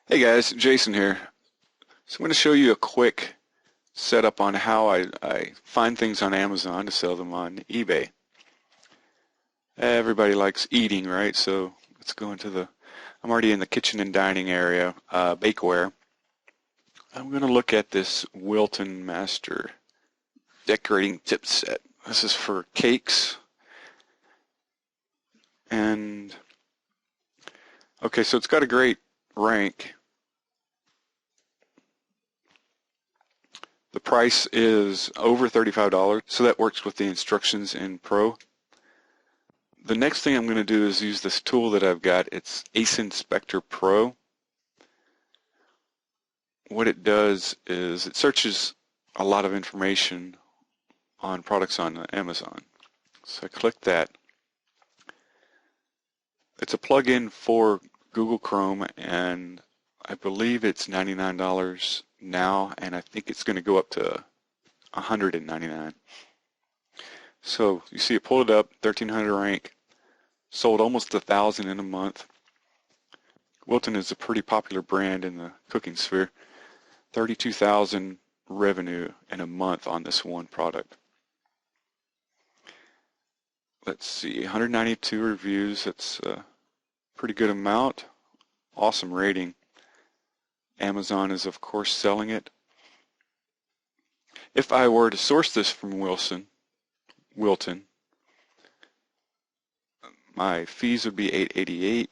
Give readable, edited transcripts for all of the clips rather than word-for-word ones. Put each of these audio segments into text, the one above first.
Hey guys, Jason here. So I'm going to show you a quick setup on how I find things on Amazon to sell them on eBay. Everybody likes eating, right? So let's go into I'm already in the kitchen and dining area, bakeware. I'm going to look at this Wilton Master decorating tip set. This is for cakes. And, okay, so it's got a great rank. The price is over $35, so that works with the instructions in Pro. The next thing I'm going to do is use this tool that I've got. It's Ace Inspector Pro. What it does is it searches a lot of information on products on Amazon. So I click that. It's a plugin for Google Chrome, and I believe it's $99 now, and I think it's going to go up to $199. So you see it pulled it up, 1300 rank, sold almost 1,000 in a month. Wilton is a pretty popular brand in the cooking sphere. 32,000 revenue in a month on this one product. Let's see, 192 reviews. That's a pretty good amount. Awesome rating. Amazon is, of course, selling it. If I were to source this from Wilton, my fees would be $8.88.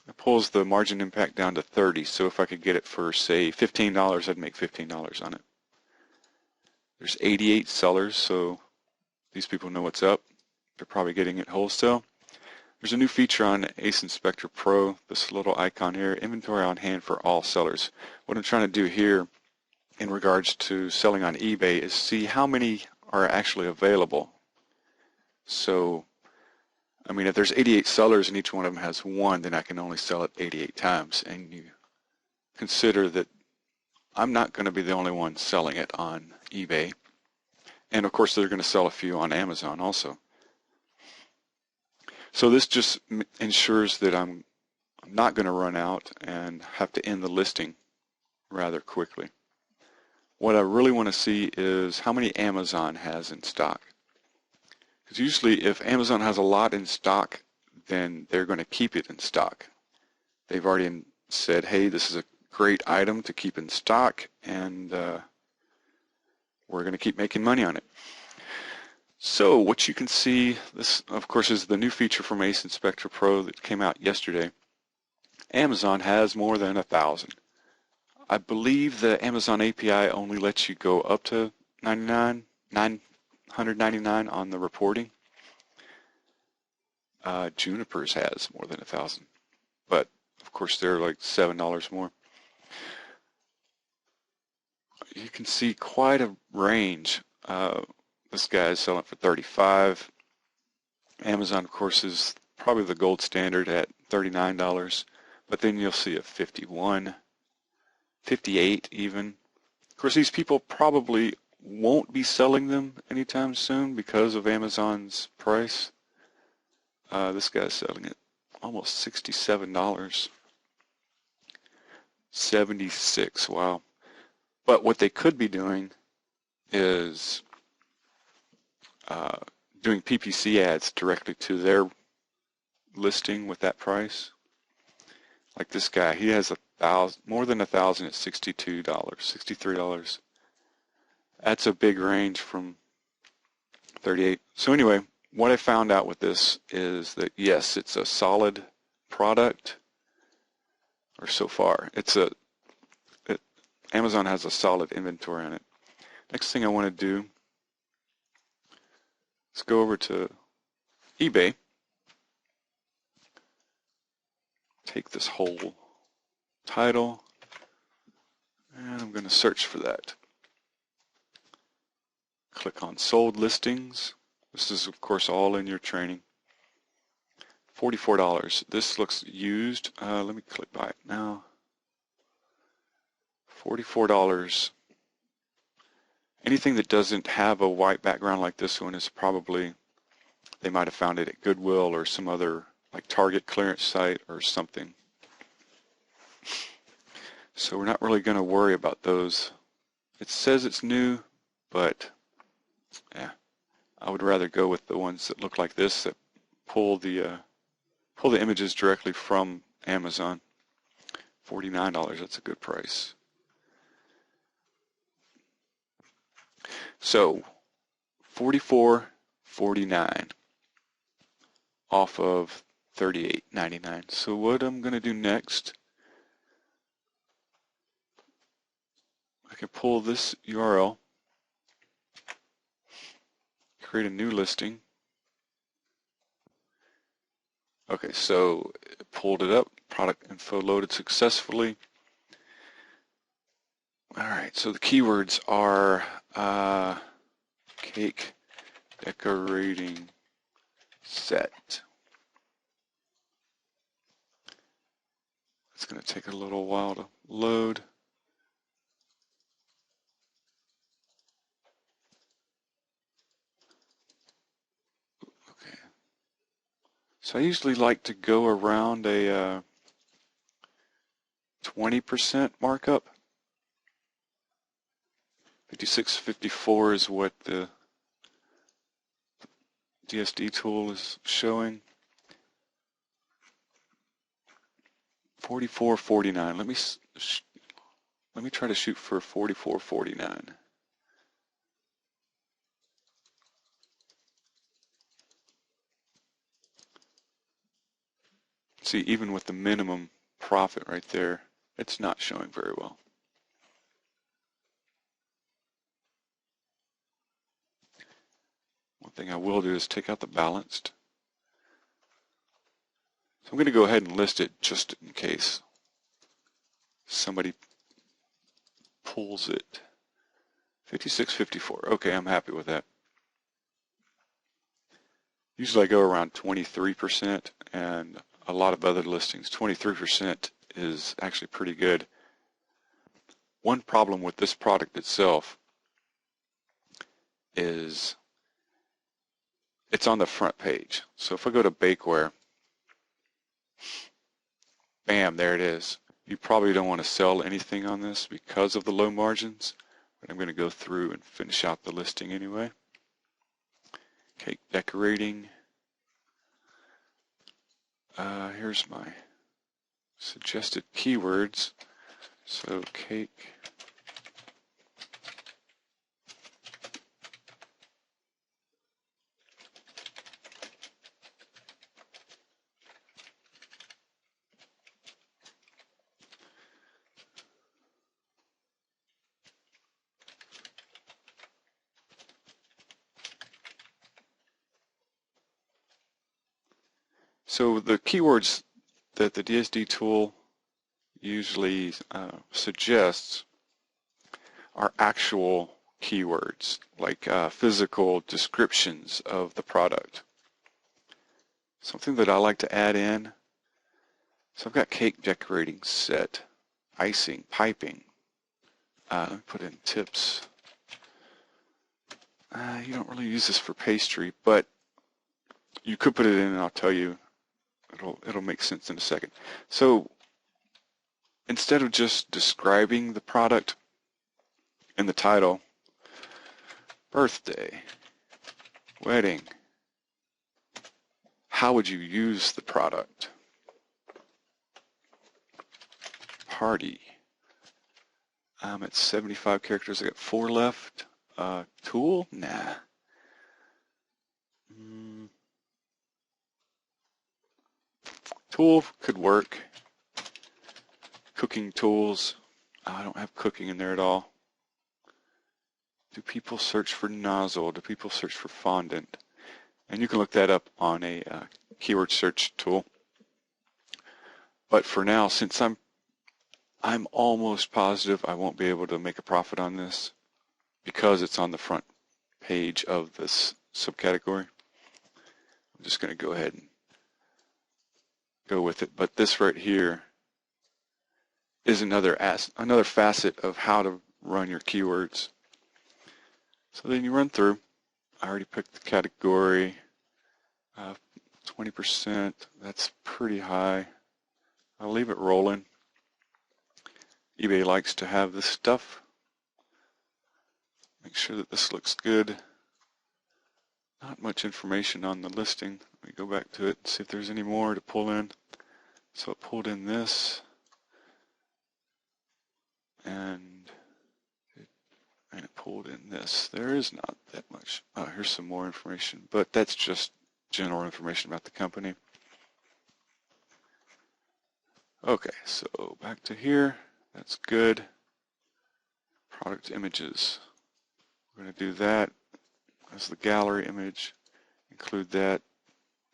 It pulls the margin impact down to 30, so if I could get it for, say, $15, I'd make $15 on it. There's 88 sellers, so these people know what's up. They're probably getting it wholesale. There's a new feature on Ace Inspector Pro, this little icon here, inventory on hand for all sellers. What I'm trying to do here in regards to selling on eBay is see how many are actually available. So, I mean, if there's 88 sellers and each one of them has one, then I can only sell it 88 times. And you consider that I'm not going to be the only one selling it on eBay. And of course, they're going to sell a few on Amazon also. So this just ensures that I'm not going to run out and have to end the listing rather quickly. What I really want to see is how many Amazon has in stock. Because usually if Amazon has a lot in stock, then they're going to keep it in stock. They've already said, hey, this is a great item to keep in stock, and we're going to keep making money on it. So what you can see, this of course is the new feature from Ace Inspector Pro that came out yesterday. Amazon has more than 1,000. I believe the Amazon API only lets you go up to 999 on the reporting. Juniper's has more than 1,000, but of course they're like $7 more. You can see quite a range. This guy is selling for 35. Amazon, of course, is probably the gold standard at $39, but then you'll see a 51, 58 even. Of course, these people probably won't be selling them anytime soon because of Amazon's price. This guy's selling it almost $67. 76, wow. But what they could be doing is doing PPC ads directly to their listing with that price. Like this guy, he has more than 1,000 at $62, $63. That's a big range from 38. So anyway, what I found out with this is that yes, it's a solid product, or so far. Amazon has a solid inventory on it. Next thing I want to do, let's go over to eBay. Take this whole title, and I'm going to search for that. Click on sold listings. This is, of course, all in your training. $44. This looks used. Let me click buy it now. $44. Anything that doesn't have a white background like this one is probably, they might have found it at Goodwill or some other like Target clearance site or something. So we're not really going to worry about those. It says it's new, but yeah, I would rather go with the ones that look like this that pull the images directly from Amazon. $49, that's a good price. So $44.49 off of $38.99. So what I'm going to do next, I can pull this URL, create a new listing. Okay, so it pulled it up, product info loaded successfully. All right, so the keywords are cake decorating set. It's going to take a little while to load. Okay. So I usually like to go around a 20% markup. 56.54 is what the DSD tool is showing. 44.49. Let me try to shoot for 44.49. See, even with the minimum profit right there, it's not showing very well. One thing I will do is take out the balanced. So I'm going to go ahead and list it just in case somebody pulls it. 56.54. Okay, I'm happy with that. Usually I go around 23%, and a lot of other listings, 23% is actually pretty good. One problem with this product itself is it's on the front page. So if I go to bakeware, bam, there it is. You probably don't want to sell anything on this because of the low margins, but I'm going to go through and finish out the listing anyway. Cake decorating. Here's my suggested keywords. So cake. So the keywords that the DSD tool usually suggests are actual keywords, like physical descriptions of the product. Something that I like to add in, so I've got cake decorating set, icing, piping. Let me put in tips. You don't really use this for pastry, but you could put it in and I'll tell you. It'll make sense in a second. So instead of just describing the product in the title, birthday, wedding, how would you use the product? Party. I'm at 75 characters. I got 4 left. Tool? Nah. Tool could work. Cooking tools. I don't have cooking in there at all. Do people search for nozzle? Do people search for fondant? And you can look that up on a keyword search tool. But for now, since I'm almost positive I won't be able to make a profit on this because it's on the front page of this subcategory, I'm just going to go ahead and go with it. But this right here is another facet of how to run your keywords. So then you run through. I already picked the category. 20%, that's pretty high. I'll leave it rolling. eBay likes to have this stuff. Make sure that this looks good. Not much information on the listing. Let me go back to it and see if there's any more to pull in. So it pulled in this, and it pulled in this. There is not that much. Oh, here's some more information, but that's just general information about the company. Okay, so back to here. That's good. Product images. We're going to do that as the gallery image. Include that.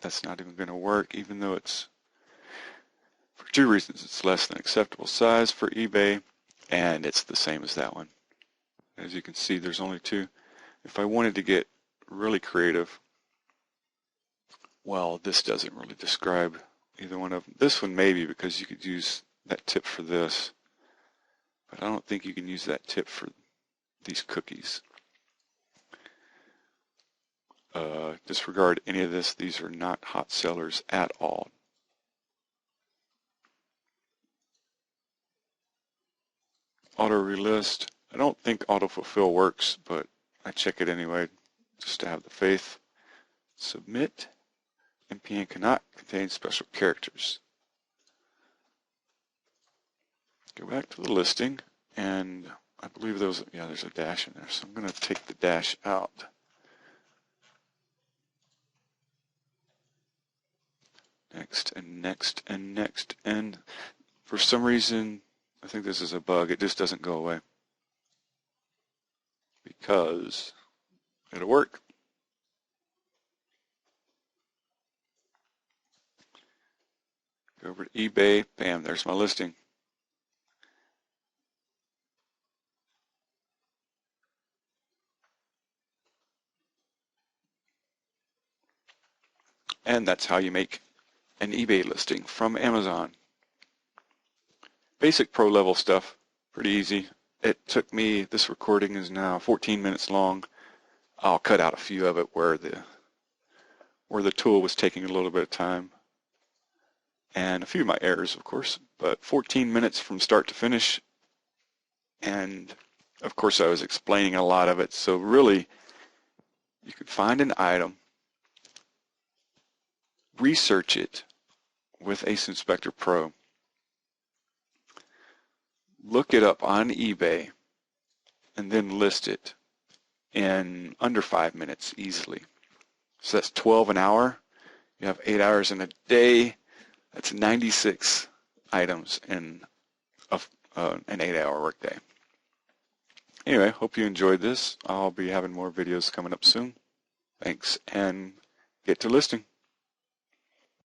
That's not even going to work, even though it's, for two reasons, it's less than acceptable size for eBay, and it's the same as that one. As you can see, there's only two. If I wanted to get really creative, well, this doesn't really describe either one of them. This one maybe, because you could use that tip for this, but I don't think you can use that tip for these cookies. Disregard any of this. These are not hot sellers at all. Auto relist. I don't think autofulfill works, but I check it anyway just to have the faith. Submit. MPN cannot contain special characters. Go back to the listing, and I believe there's a dash in there, so I'm going to take the dash out. Next and next and next, and for some reason, I think this is a bug, it just doesn't go away. Because it'll work. Go over to eBay, bam, there's my listing. And that's how you make an eBay listing from Amazon. Basic pro level stuff, pretty easy. It took me, this recording is now 14 minutes long. I'll cut out a few of it where the tool was taking a little bit of time. And a few of my errors, of course, but 14 minutes from start to finish. And of course I was explaining a lot of it, so really you could find an item, research it with Ace Inspector Pro, look it up on eBay, and then list it in under 5 minutes easily. So that's 12 an hour. You have 8 hours in a day. That's 96 items in an 8-hour workday. Anyway, hope you enjoyed this. I'll be having more videos coming up soon. Thanks, and get to listing.